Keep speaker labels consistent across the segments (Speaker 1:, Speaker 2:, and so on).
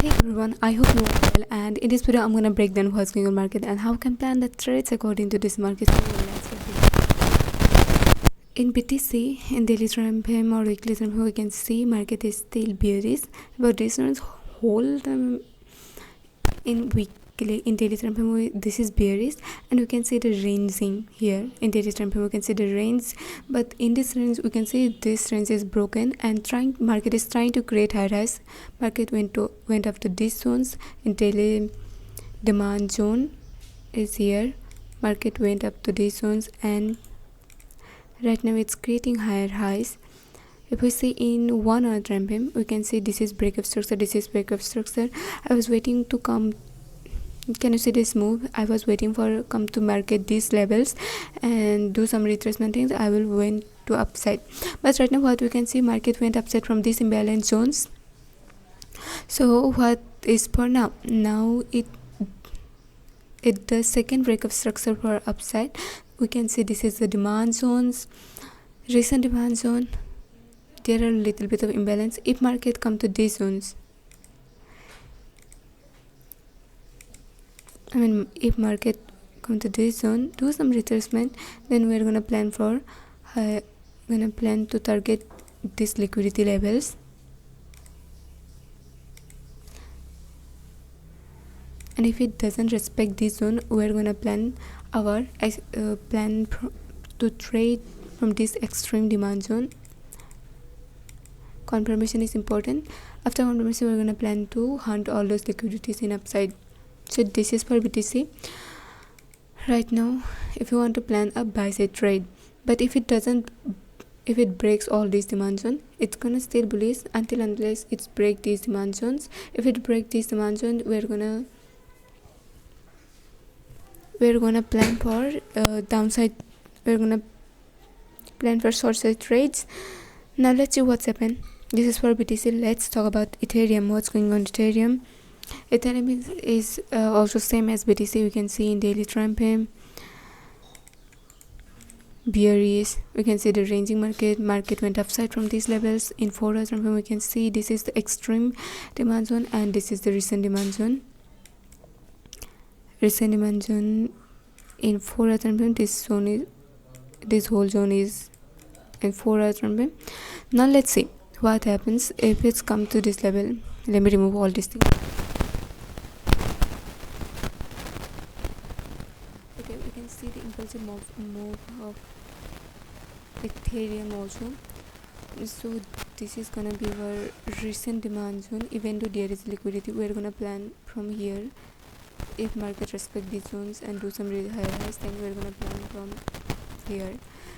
Speaker 1: Hey everyone, I hope you are well, and in this video I'm gonna break down what's going on market and how can plan the trades according to this market. So let's get it. In BTC, in daily time frame or weekly time frame, we can see market is still bearish, but this one's hold in daily time frame this is bearish, and we can see the ranging here. In daily time frame we can see the range, but in this range we can see this range is broken and market is trying to create high rise. Market went up to these zones. In daily demand zone is here. Market went up to these zones and right now it's creating higher highs. If we see in 1 hour time frame, we can see this is breakup structure, this is breakup structure. I was waiting to come. Can you see this move? I was waiting for come to market these levels and do some retracement things. I will went to upside, but right now what we can see, market went upside from these imbalance zones. So what is for now? Now it does second breakup structure for upside. We can see this is the demand zones, recent demand zone. There are a little bit of imbalance. If market come to these zones, if market come to this zone, do some retracement, then we're gonna plan to target these liquidity levels. And if it doesn't respect this zone, we're gonna plan our to trade from this extreme demand zone. Confirmation is important. After confirmation, we're gonna plan to hunt all those liquidities in upside. So this is for BTC. Right now, if you want to plan a buy side trade, but if it breaks all these demand zones, it's gonna stay bullish unless it's break these demand zones. If it break these demand zones, we're gonna plan for downside. We're gonna plan for short side trades. Now let's see what's happened. This is for BTC. Let's talk about Ethereum. What's going on Ethereum? Ethereum is also same as BTC. We can see in daily time frame bearish. We can see the ranging market went upside from these levels. In 4 hour time frame we can see this is the extreme demand zone and this is the recent demand zone. In 4 hour time frame, this whole zone is in 4 hour time frame. Now let's see what happens if it's come to this level. Let me remove all these things. Okay, we can see the impulsive move of Ethereum also. So this is gonna be our recent demand zone. Even though there is liquidity, we're gonna plan from here. If market respect these zones and do some really high highs, then we're gonna plan from here.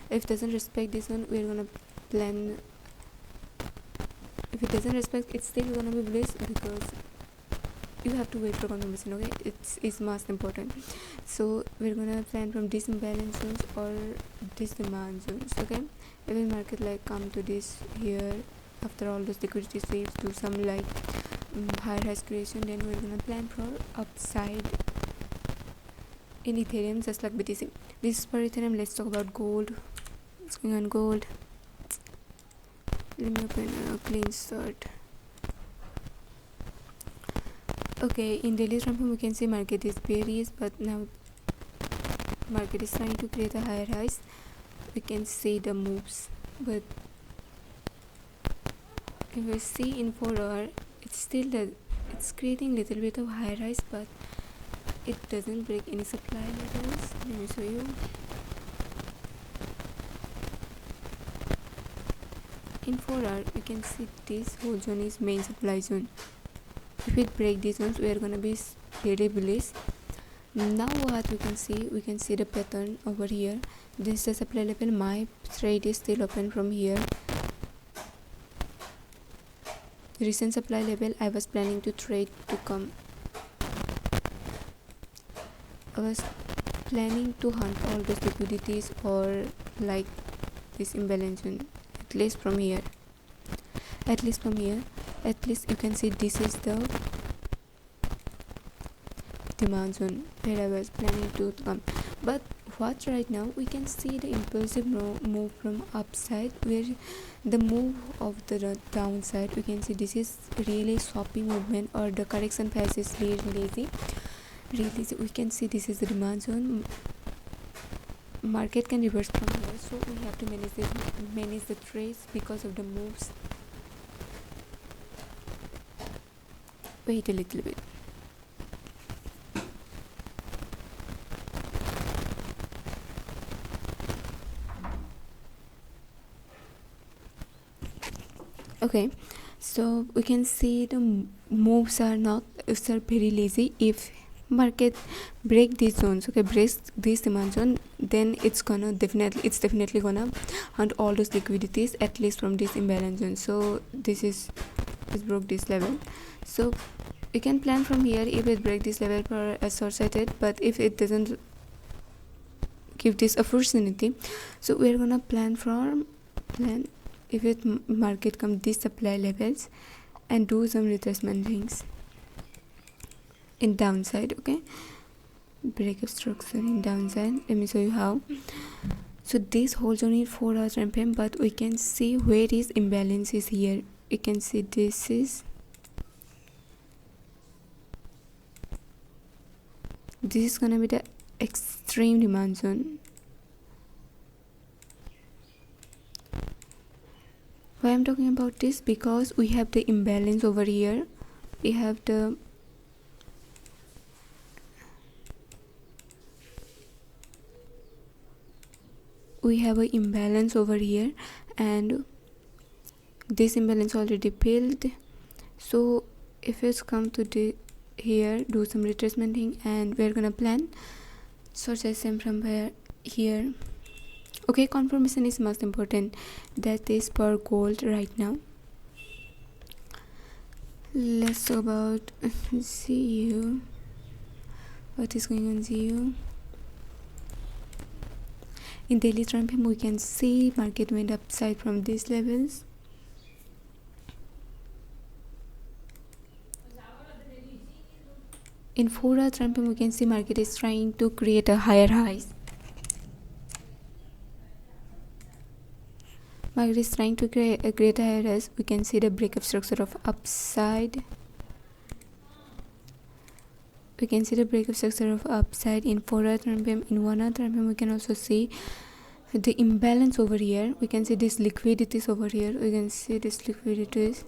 Speaker 1: If it doesn't respect this one, we're gonna plan. If it doesn't respect, it's still gonna be bullish because you have to wait for confirmation. Okay, it's most important. So we're gonna plan from this imbalance zones or this demand zones. Okay, if market like come to this here after all those liquidity sweeps, do some like higher highs creation, then we're gonna plan for upside in Ethereum, just like BTC. This is for Ethereum. Let's talk about gold. What's going on gold? Let me open a clean start. Okay, in daily time frame we can see market is bearish, but now market is trying to create a higher highs. We can see the moves, but if we see in 4 hour, it's creating little bit of high rise, but it doesn't break any supply levels. Let me show you. In 4 hour, we can see this whole zone is main supply zone. If it break these zones, we are gonna be really bullish. Now what we can see the pattern over here. This is the supply level. My trade is still open from here. Recent supply level, I was planning to trade to come. I was planning to hunt all those liquidities or like this imbalance zone, at least from here. At least you can see this is the demand zone where I was planning to come. But what right now we can see the impulsive move from upside, where the move of the downside, we can see this is really sloppy movement, or the correction phase is really lazy. We can see this is the demand zone. Market can reverse from here, so we have to manage the trades because of the moves. Wait a little bit. Okay, so we can see the moves are very lazy. If market break these zones, okay, breaks this demand zone, then it's definitely gonna hunt all those liquidities, at least from this imbalance zone. So this broke this level, so we can plan from here if it break this level for a short-sighted. But if it doesn't give this opportunity, so we're gonna plan if it market come these supply levels and do some retracement things in downside. Okay, break of structure in downside. Let me show you how. So this holds only 4 hours time frame, but we can see where is imbalance is here. We can see this is gonna be the extreme demand zone. Why I'm talking about this? Because we have the imbalance over here. We have a imbalance over here, and this imbalance already filled. So if it's come to here, do some retracement thing, and we're gonna plan such as same from here. Okay, confirmation is most important. That is per gold right now. Let's talk about ZU. What is going on ZU? In daily time frame, we can see market went upside from these levels. In 4 hour time frame, we can see market is trying to create a higher highs. Market is trying to create a higher highs. We can see the breakup structure of upside. We can see the breakup structure of upside in 4 hour time frame. In 1 hour time frame, we can also see the imbalance over here. We can see this liquidities over here. We can see this liquidities.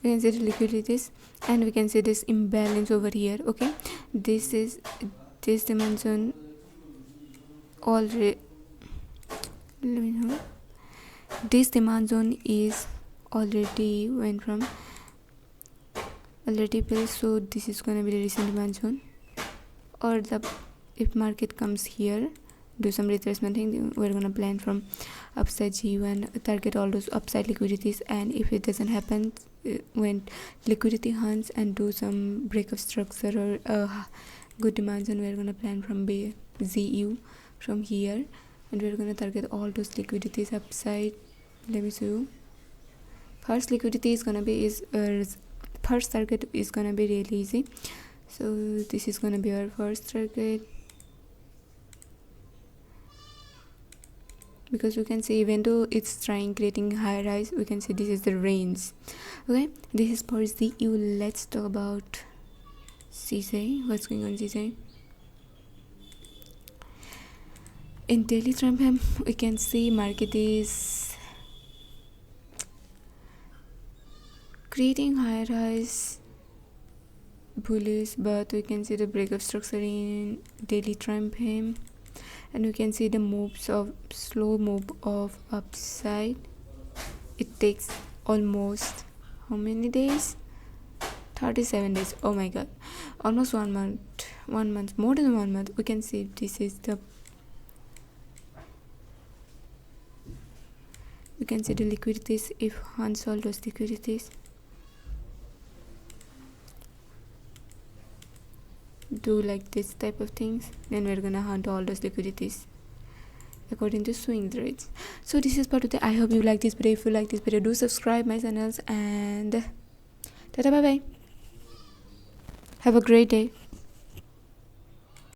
Speaker 1: We can see the liquidities, and we can see this imbalance over here. Okay, this demand zone already. Let me know. This demand zone is already went from already built, so this is gonna be the recent demand zone. Or if market comes here, do some retracement thing, we're gonna plan from upside G1, target all those upside liquidities. And if it doesn't happen, when liquidity hunts and do some breakup structure or good demand zone, we're gonna plan from ZU from here, and we're gonna target all those liquidities upside. Let me show you. First liquidity is gonna be first target is gonna be really easy. So this is gonna be our first target, because we can see even though it's trying creating higher highs, we can see this is the range. Okay, this is for ZU. Let's talk about CJ. What's going on CJ? In daily time frame, we can see market is creating higher highs, bullish, but we can see the breakup structure in daily time frame, and we can see the moves of slow move of upside. It takes almost how many days? 37 days. Oh my god, almost 1 month, more than 1 month. We can see this is the liquidities. If hunts all those liquidities, do like this type of things, then we're gonna hunt all those liquidities according to swing trades. So this is part of the. I hope you like this video. If you like this video, do subscribe my channels, and tata, bye bye. Have a great day.